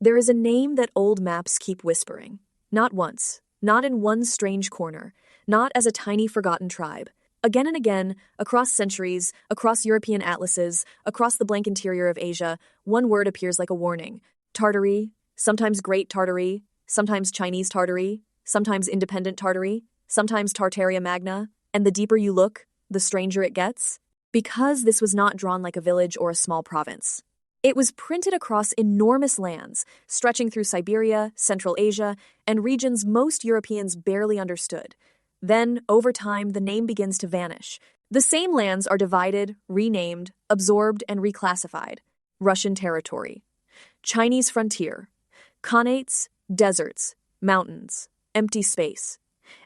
There is a name that old maps keep whispering. Not once, not in one strange corner, not as a tiny forgotten tribe. Again and again, across centuries, across European atlases, across the blank interior of Asia, one word appears like a warning. Tartary, sometimes Great Tartary, sometimes Chinese Tartary, sometimes Independent Tartary, sometimes Tartaria Magna, and the deeper you look, the stranger it gets. Because this was not drawn like a village or a small province. It was printed across enormous lands, stretching through Siberia, Central Asia, and regions most Europeans barely understood. Then, over time, the name begins to vanish. The same lands are divided, renamed, absorbed, and reclassified. Russian territory, Chinese frontier, Khanates, deserts, mountains, empty space.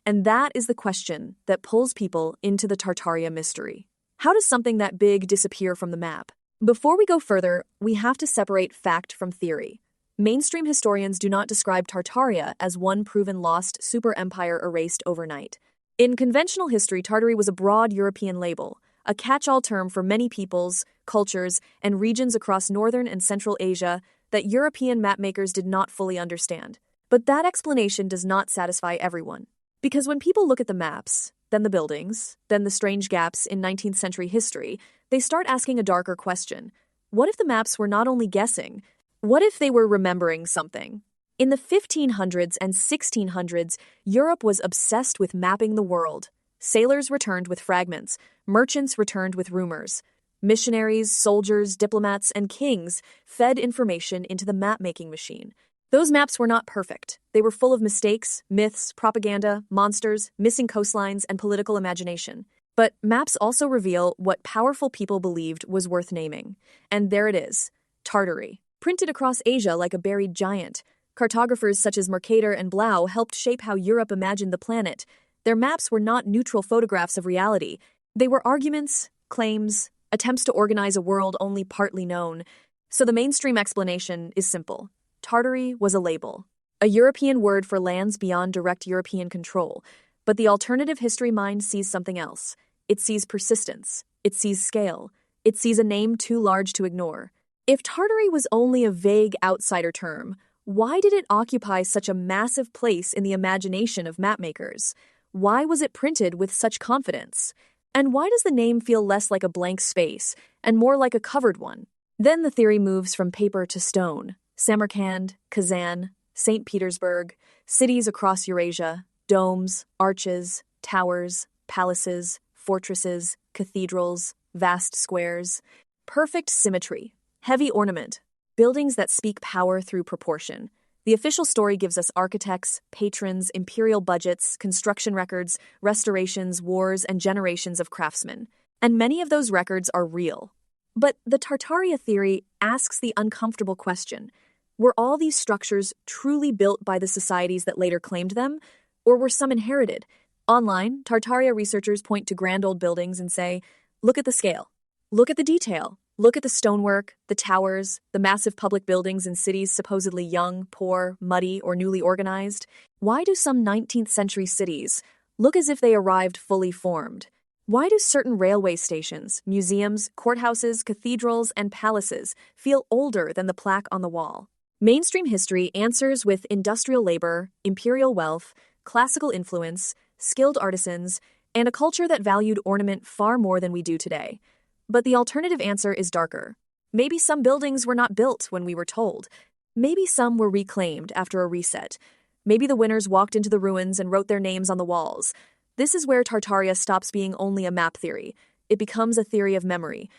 And that is the question that pulls people into the Tartaria mystery. How does something that big disappear from the map? Before we go further, we have to separate fact from theory. Mainstream historians do not describe Tartaria as one proven lost super empire erased overnight. In conventional history, Tartary was a broad European label, a catch-all term for many peoples, cultures, and regions across northern and central Asia that European mapmakers did not fully understand. But that explanation does not satisfy everyone. Because when people look at the maps, then the buildings, then the strange gaps in 19th century history, they start asking a darker question. What if the maps were not only guessing? What if they were remembering something? In the 1500s and 1600s, Europe was obsessed with mapping the world. Sailors returned with fragments, merchants returned with rumors. Missionaries, soldiers, diplomats, and kings fed information into the map-making machine. Those maps were not perfect. They were full of mistakes, myths, propaganda, monsters, missing coastlines, and political imagination. But maps also reveal what powerful people believed was worth naming. And there it is, Tartary. Printed across Asia like a buried giant, cartographers such as Mercator and Blau helped shape how Europe imagined the planet. Their maps were not neutral photographs of reality. They were arguments, claims, attempts to organize a world only partly known. So the mainstream explanation is simple. Tartary was a label, a European word for lands beyond direct European control. But the alternative history mind sees something else. It sees persistence. It sees scale. It sees a name too large to ignore. If Tartary was only a vague outsider term, why did it occupy such a massive place in the imagination of mapmakers? Why was it printed with such confidence? And why does the name feel less like a blank space and more like a covered one? Then the theory moves from paper to stone. Samarkand, Kazan, St. Petersburg, cities across Eurasia, domes, arches, towers, palaces, fortresses, cathedrals, vast squares. Perfect symmetry, heavy ornament, buildings that speak power through proportion. The official story gives us architects, patrons, imperial budgets, construction records, restorations, wars, and generations of craftsmen. And many of those records are real. But the Tartaria theory asks the uncomfortable question. Were all these structures truly built by the societies that later claimed them, or were some inherited? Online, Tartaria researchers point to grand old buildings and say, look at the scale, look at the detail, look at the stonework, the towers, the massive public buildings in cities supposedly young, poor, muddy, or newly organized. Why do some 19th century cities look as if they arrived fully formed? Why do certain railway stations, museums, courthouses, cathedrals, and palaces feel older than the plaque on the wall? Mainstream history answers with industrial labor, imperial wealth, classical influence, skilled artisans, and a culture that valued ornament far more than we do today. But the alternative answer is darker. Maybe some buildings were not built when we were told. Maybe some were reclaimed after a reset. Maybe the winners walked into the ruins and wrote their names on the walls. This is where Tartaria stops being only a map theory. It becomes a theory of memory.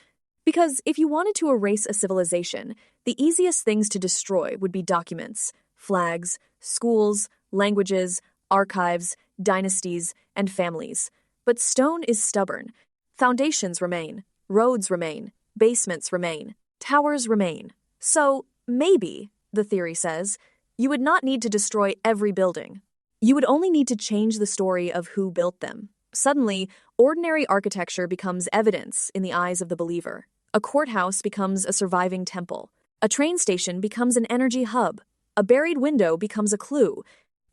Because if you wanted to erase a civilization, the easiest things to destroy would be documents, flags, schools, languages, archives, dynasties, and families. But stone is stubborn. Foundations remain, roads remain, basements remain, towers remain. So, maybe, the theory says, you would not need to destroy every building. You would only need to change the story of who built them. Suddenly, ordinary architecture becomes evidence in the eyes of the believer. A courthouse becomes a surviving temple. A train station becomes an energy hub. A buried window becomes a clue.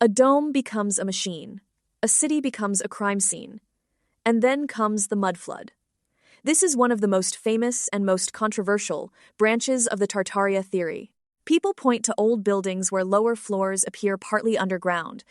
A dome becomes a machine. A city becomes a crime scene. And then comes the mud flood. This is one of the most famous and most controversial branches of the Tartaria theory. People point to old buildings where lower floors appear partly underground,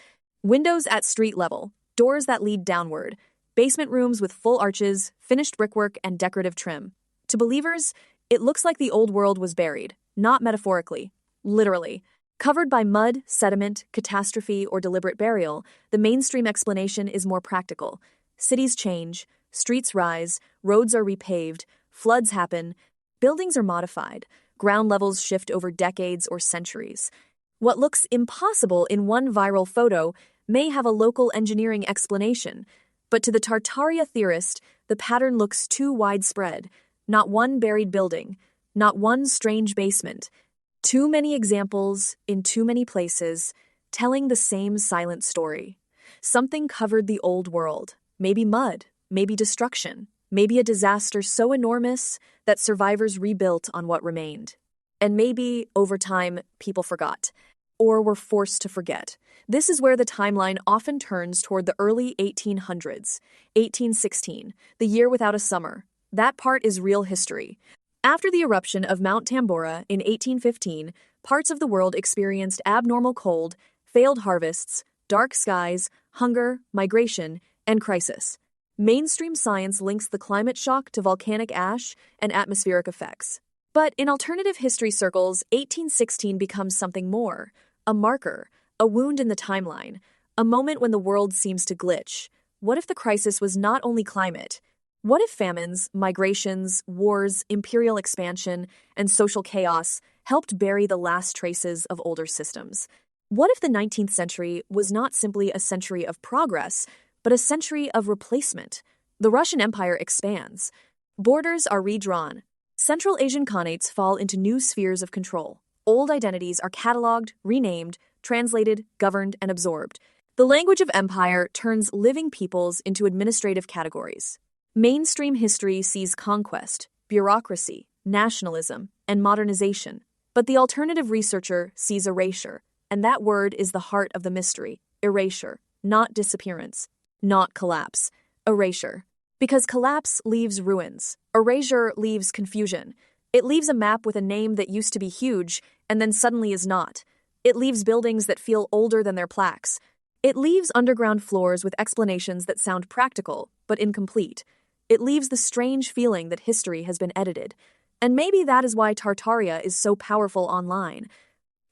windows at street level, doors that lead downward, basement rooms with full arches, finished brickwork, and decorative trim. To believers, it looks like the old world was buried, not metaphorically, literally. Covered by mud, sediment, catastrophe, or deliberate burial, the mainstream explanation is more practical. Cities change, streets rise, roads are repaved, floods happen, buildings are modified, ground levels shift over decades or centuries. What looks impossible in one viral photo may have a local engineering explanation, but to the Tartaria theorist, the pattern looks too widespread. Not one buried building, not one strange basement. Too many examples in too many places, telling the same silent story. Something covered the old world. Maybe mud, maybe destruction, maybe a disaster so enormous that survivors rebuilt on what remained. And maybe, over time, people forgot, or were forced to forget. This is where the timeline often turns toward the early 1800s, 1816, the year without a summer. That part is real history. After the eruption of Mount Tambora in 1815, parts of the world experienced abnormal cold, failed harvests, dark skies, hunger, migration, and crisis. Mainstream science links the climate shock to volcanic ash and atmospheric effects. But in alternative history circles, 1816 becomes something more, a marker, a wound in the timeline, a moment when the world seems to glitch. What if the crisis was not only climate? What if famines, migrations, wars, imperial expansion, and social chaos helped bury the last traces of older systems? What if the 19th century was not simply a century of progress, but a century of replacement? The Russian Empire expands. Borders are redrawn. Central Asian Khanates fall into new spheres of control. Old identities are catalogued, renamed, translated, governed, and absorbed. The language of empire turns living peoples into administrative categories. Mainstream history sees conquest, bureaucracy, nationalism, and modernization. But the alternative researcher sees erasure, and that word is the heart of the mystery. Erasure, not disappearance, not collapse. Erasure. Because collapse leaves ruins. Erasure leaves confusion. It leaves a map with a name that used to be huge and then suddenly is not. It leaves buildings that feel older than their plaques. It leaves underground floors with explanations that sound practical, but incomplete. It leaves the strange feeling that history has been edited. And maybe that is why Tartaria is so powerful online.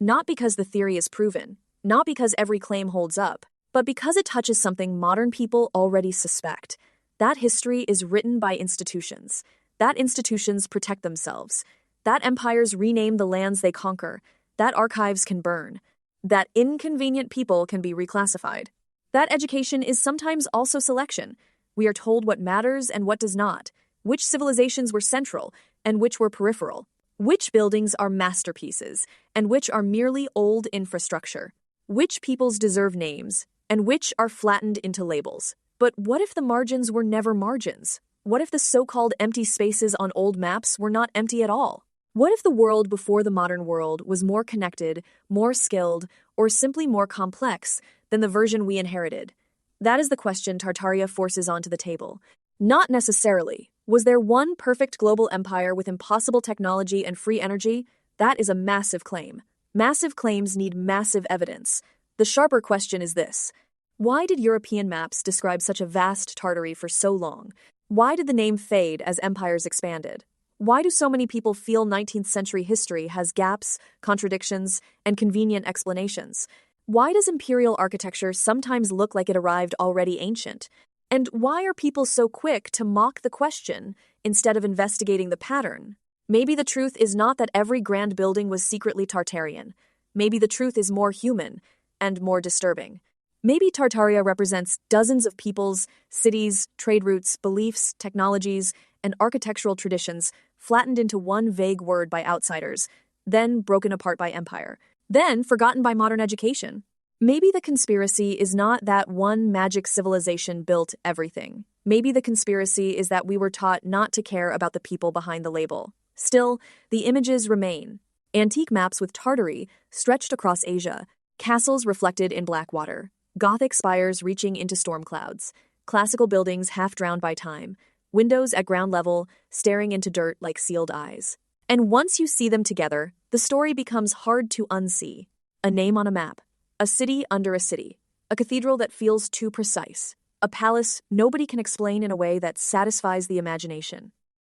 Not because the theory is proven, not because every claim holds up, but because it touches something modern people already suspect. That history is written by institutions. That institutions protect themselves. That empires rename the lands they conquer. That archives can burn. That inconvenient people can be reclassified. That education is sometimes also selection. We are told what matters and what does not, which civilizations were central and which were peripheral, which buildings are masterpieces and which are merely old infrastructure, which peoples deserve names and which are flattened into labels. But what if the margins were never margins? What if the so-called empty spaces on old maps were not empty at all? What if the world before the modern world was more connected, more skilled, or simply more complex than the version we inherited? That is the question Tartaria forces onto the table. Not necessarily. Was there one perfect global empire with impossible technology and free energy? That is a massive claim. Massive claims need massive evidence. The sharper question is this. Why did European maps describe such a vast Tartary for so long? Why did the name fade as empires expanded? Why do so many people feel 19th century history has gaps, contradictions, and convenient explanations? Why does imperial architecture sometimes look like it arrived already ancient? And why are people so quick to mock the question instead of investigating the pattern? Maybe the truth is not that every grand building was secretly Tartarian. Maybe the truth is more human and more disturbing. Maybe Tartaria represents dozens of peoples, cities, trade routes, beliefs, technologies, and architectural traditions flattened into one vague word by outsiders, then broken apart by empire, then forgotten by modern education. Maybe the conspiracy is not that one magic civilization built everything. Maybe the conspiracy is that we were taught not to care about the people behind the label. Still, the images remain. Antique maps with Tartary stretched across Asia, castles reflected in black water, Gothic spires reaching into storm clouds, classical buildings half drowned by time, windows at ground level staring into dirt like sealed eyes. And once you see them together, The story becomes hard to unsee. A name on a map, a city under a city, a cathedral that feels too precise, a palace nobody can explain in a way that satisfies the imagination.